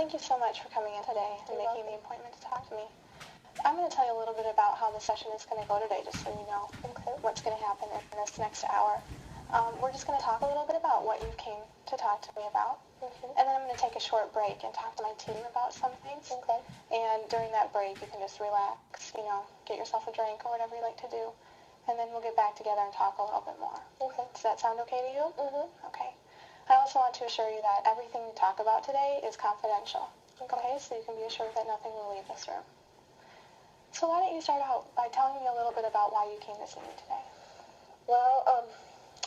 thank you so much for coming in today and You're making welcome. the appointment to talk to me. I'm going to tell you a little bit about how the session is going to go today, just so you know what's going to happen in this next hour. We're just going to talk a little bit about what you came to talk to me about, and then I'm going to take a short break and talk to my team about some things. Okay. And during that break, you can just relax, get yourself a drink or whatever you like to do, and then we'll get back together and talk a little bit more. Okay. Does that sound okay to you? Mm-hmm. Okay. I also want to assure you that everything we talk about today is confidential. Okay, so you can be assured that nothing will leave this room. So why don't you start out by telling me a little bit about why you came to see me today? Well,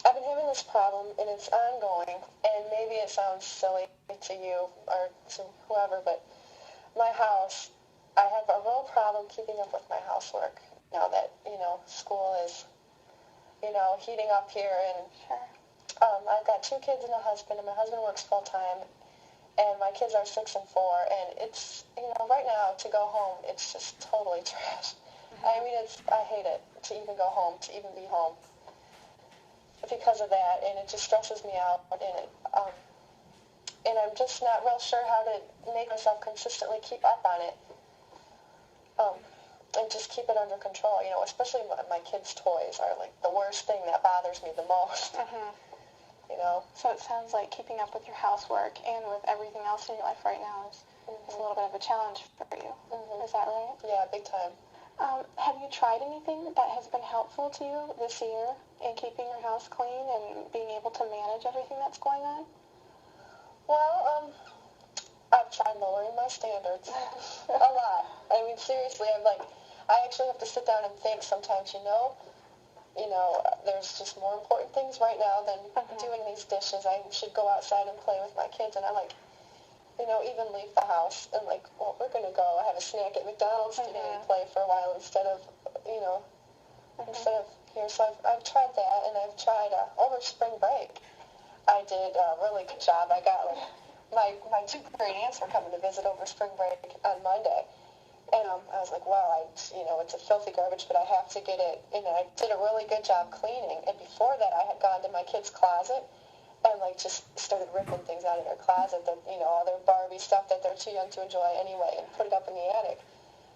I've been having this problem, and it's ongoing, and maybe it sounds silly to you or to whoever, but my house, I have a real problem keeping up with my housework now that, school is, heating up here, and Sure. I've got 2 kids and a husband, and my husband works full-time, and my kids are 6 and 4, and it's, right now to go home, it's just totally trash. I mean, I hate it to even go home, to even be home because of that, and it just stresses me out, and I'm just not real sure how to make myself consistently keep up on it, and just keep it under control, especially my kids' toys are like the worst thing that bothers me the most, So it sounds like keeping up with your housework and with everything else in your life right now is a little bit of a challenge for you. Is that right? Yeah, big time. Have you tried anything that has been helpful to you this year in keeping your house clean and being able to manage everything that's going on? Well, I've tried lowering my standards a lot. I mean, seriously, I actually have to sit down and think sometimes, there's just more important things right now than doing these dishes. I should go outside and play with my kids, and I even leave the house and well, we're going to go have a snack at McDonald's today and play for a while instead of here. So I've tried that, and I've tried over spring break. I did a really good job. I got my 2 great aunts were coming to visit over spring break on Monday. And I was like, wow, it's a filthy garbage, but I have to get it. And I did a really good job cleaning. And before that, I had gone to my kids' closet and just started ripping things out of their closet that, all their Barbie stuff that they're too young to enjoy anyway, and put it up in the attic.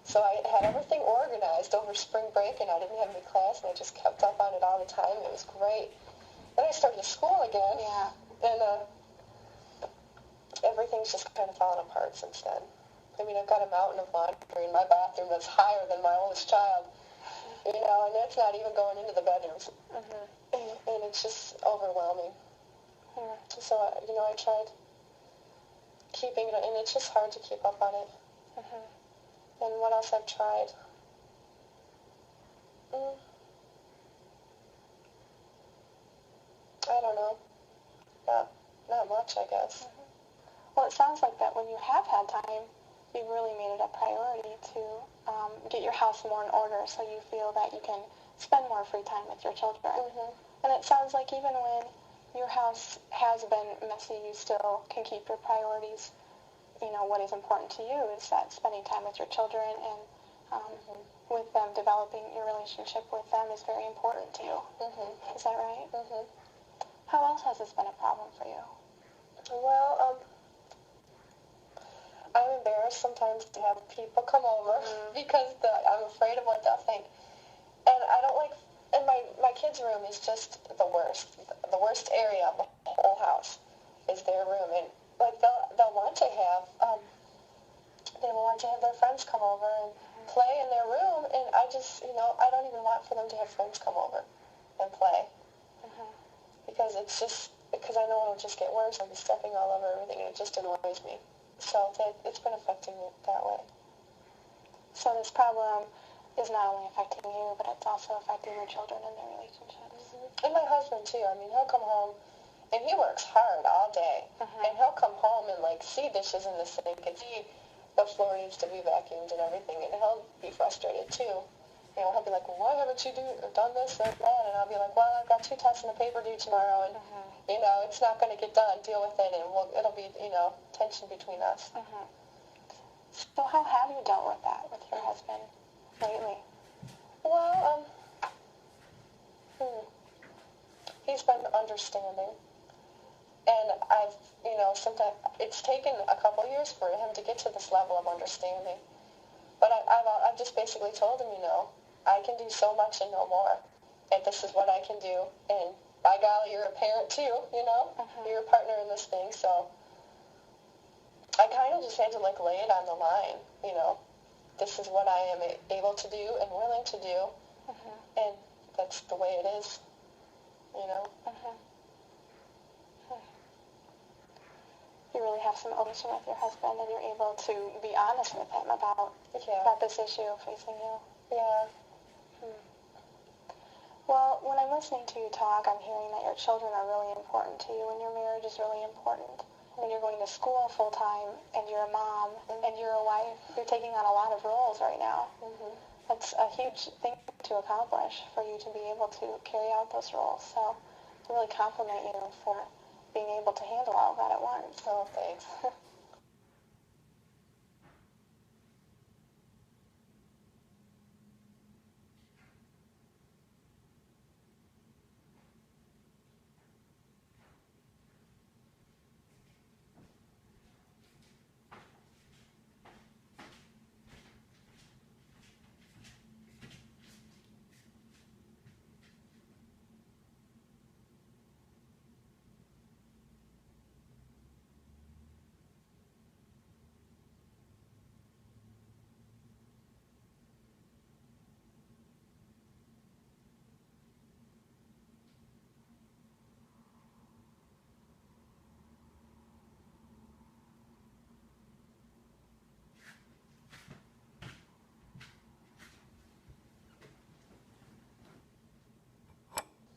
So I had everything organized over spring break, and I didn't have any class, and I just kept up on it all the time. It was great. Then I started school again. Yeah. And everything's just kind of fallen apart since then. I mean, I've got a mountain of laundry in my bathroom that's higher than my oldest child, and that's not even going into the bedrooms. And it's just overwhelming. So, I tried keeping it, and it's just hard to keep up on it. And what else I've tried? I don't know. Not much, I guess. Well, it sounds like that when you have had time, you've really made it a priority to get your house more in order so you feel that you can spend more free time with your children. And it sounds like even when your house has been messy, you still can keep your priorities. What is important to you is that spending time with your children and with them, developing your relationship with them is very important to you. Is that right? How else has this been a problem for you? Well, I'm embarrassed sometimes to have people come over because I'm afraid of what they'll think. And I don't like, and my kids' room is just the worst. The worst area of the whole house is their room. And they'll want to have, their friends come over and play in their room. And I just, I don't even want for them to have friends come over and play. Because I know it'll just get worse. I'll be stepping all over everything, and it just annoys me. So it's been affecting me that way. So this problem is not only affecting you, but it's also affecting your children and their relationships. And my husband, too. I mean, he'll come home, and he works hard all day. And he'll come home and, see dishes in the sink and see the floor needs to be vacuumed and everything, and he'll be frustrated, too. He'll be like, well, why haven't you done this or that? And I'll be like, well, I've got 2 tests and a paper due tomorrow, and, it's not going to get done. Deal with it, and it'll be, tension between us. So how have you dealt with that with your husband lately? Well, he's been understanding. And I've, sometimes it's taken a couple years for him to get to this level of understanding. But I've just basically told him, I can do so much and no more. And this is what I can do. And by golly, you're a parent too, You're a partner in this thing. So I kind of just had to lay it on the line, This is what I am able to do and willing to do. And that's the way it is, You really have some omission with your husband, and you're able to be honest with him about this issue facing you. Yeah. Well, when I'm listening to you talk, I'm hearing that your children are really important to you, and your marriage is really important. And you're going to school full time, and you're a mom, and you're a wife. You're taking on a lot of roles right now. That's a huge thing to accomplish for you to be able to carry out those roles. So I really compliment you for being able to handle all of that at once. Oh, thanks.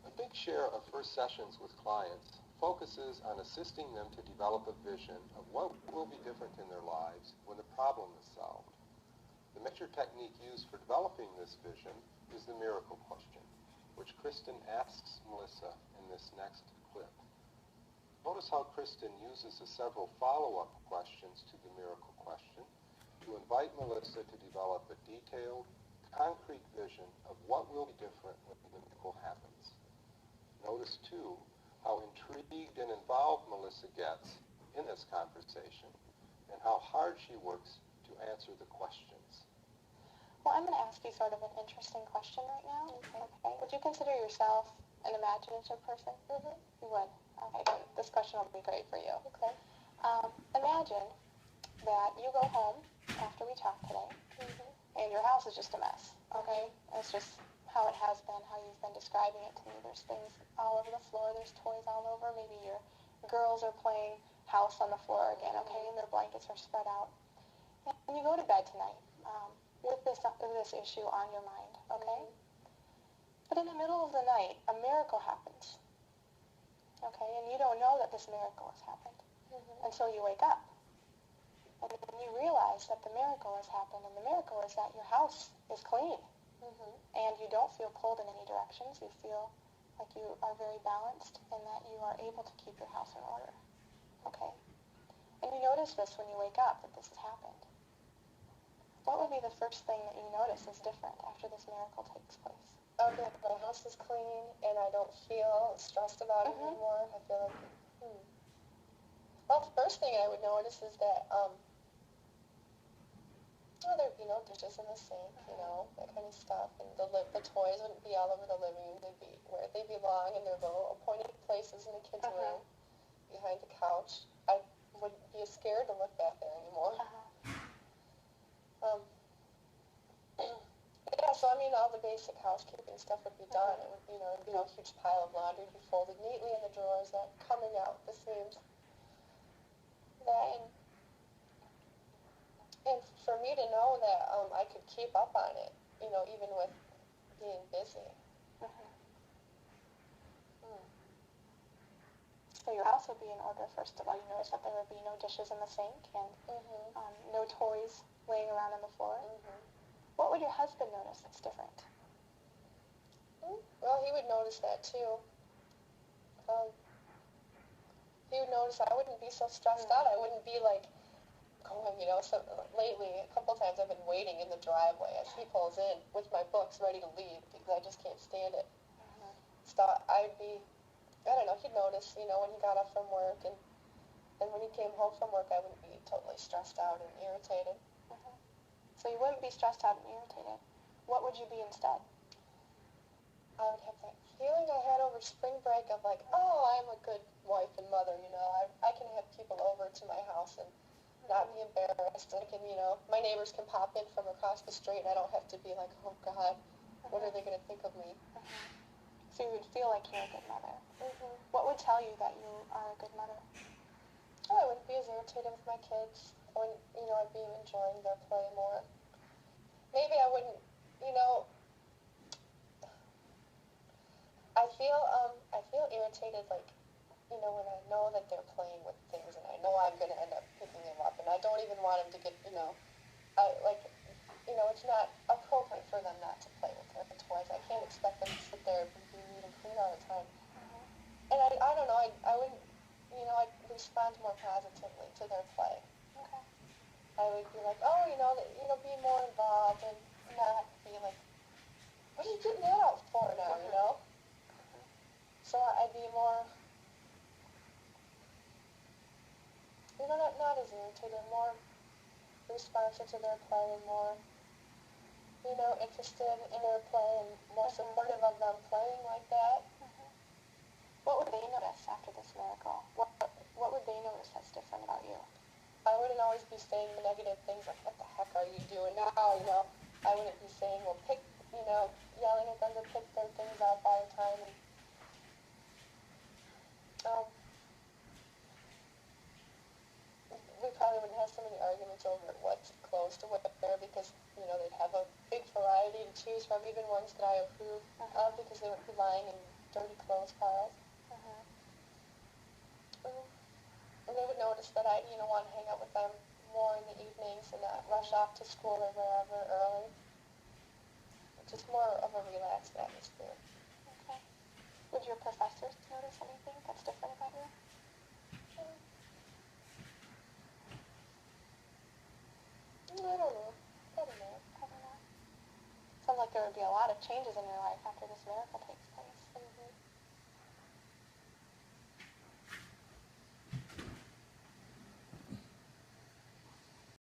A big share of her sessions with clients focuses on assisting them to develop a vision of what will be different in their lives when the problem is solved. The major technique used for developing this vision is the miracle question, which Kristen asks Melissa in this next clip. Notice how Kristen uses the several follow-up questions to the miracle question to invite Melissa to develop a detailed, concrete vision of what will be different when the miracle happens. Notice, too, how intrigued and involved Melissa gets in this conversation and how hard she works to answer the questions. Well, I'm going to ask you sort of an interesting question right now. Okay. Would you consider yourself an imaginative person? You would? Okay, then this question will be great for you. Okay. Imagine that you go home after we talk today, and your house is just a mess, okay? It's just how it has been, how you've been describing it to me. There's things all over the floor, there's toys all over. Maybe your girls are playing house on the floor again, okay, and their blankets are spread out. And you go to bed tonight with this issue on your mind, okay? But in the middle of the night, a miracle happens, okay? And you don't know that this miracle has happened until you wake up. And you realize that the miracle has happened, and the miracle is that your house is clean. And you don't feel pulled in any directions. You feel like you are very balanced and that you are able to keep your house in order. Okay? And you notice this when you wake up, that this has happened. What would be the first thing that you notice is different after this miracle takes place? Okay, my house is clean and I don't feel stressed about it anymore. I feel like, Well, the first thing I would notice is that, there'd be no dishes in the sink, that kind of stuff. And the toys wouldn't be all over the living room. They'd be where they belong in their little appointed places in the kids' room, behind the couch. I wouldn't be scared to look back there anymore. Yeah, so all the basic housekeeping stuff would be done. It would, there'd be a huge pile of laundry be folded neatly in the drawers, that coming out the seams. That, and for me to know that I could keep up on it, even with being busy. So your house would be in order, first of all. You notice that there would be no dishes in the sink and no toys laying around on the floor. What would your husband notice that's different? Well, he would notice that too. He would notice I wouldn't be so stressed out. I wouldn't be going, so lately, a couple of times I've been waiting in the driveway as he pulls in with my books ready to leave because I just can't stand it. So I'd be I don't know, he'd notice, you know, when he got off from work, and when he came home from work, I wouldn't be totally stressed out and irritated. Mm-hmm. So you wouldn't be stressed out and irritated. What would you be instead? I would have that feeling I had over spring break of like, oh, I'm a good wife and mother, you know. I can have people over to my house and not be embarrassed. I can, you know, my neighbors can pop in from across the street and I don't have to be like, oh God, what are they going to think of me? So you would feel like you're a good mother. Mm-hmm. What would tell you that you are a good mother? Oh, I wouldn't be as irritated with my kids. I wouldn't, you know, I'd be enjoying their play more. Maybe I wouldn't, you know, I feel irritated, like, you know, when I know that they're playing with things and I know I'm going to end up picking them up and I don't even want them to get, you know, it's not appropriate for them not to play with their toys. I can't expect them to sit there and be neat and clean all the time. And I don't know, I wouldn't, you know, I'd respond more positively to their play. Okay. I would be like, oh, be more involved and not be like, what are you getting that out for now, you know? So I'd be more, you know, not as irritated, more responsive to their play and more, you know, interested in their play and more supportive of them playing like that. What would they notice after this miracle? What would they notice that's different about you? I wouldn't always be saying negative things like, what the heck are you doing now, you know? I wouldn't be saying, well, yelling at them to pick their things up all the time. And, we probably wouldn't have so many arguments over what clothes to wear because, you know, they'd have a big variety to choose from, even ones that I approve of because they wouldn't be lying in dirty clothes piles. And they would notice that I, you know, want to hang out with them more in the evenings and not rush off to school or wherever early. Just more of a relaxed atmosphere. Okay. Would your professors notice anything that's different about you? I don't know. Probably not. Sounds like there would be a lot of changes in your life after this miracle takes place.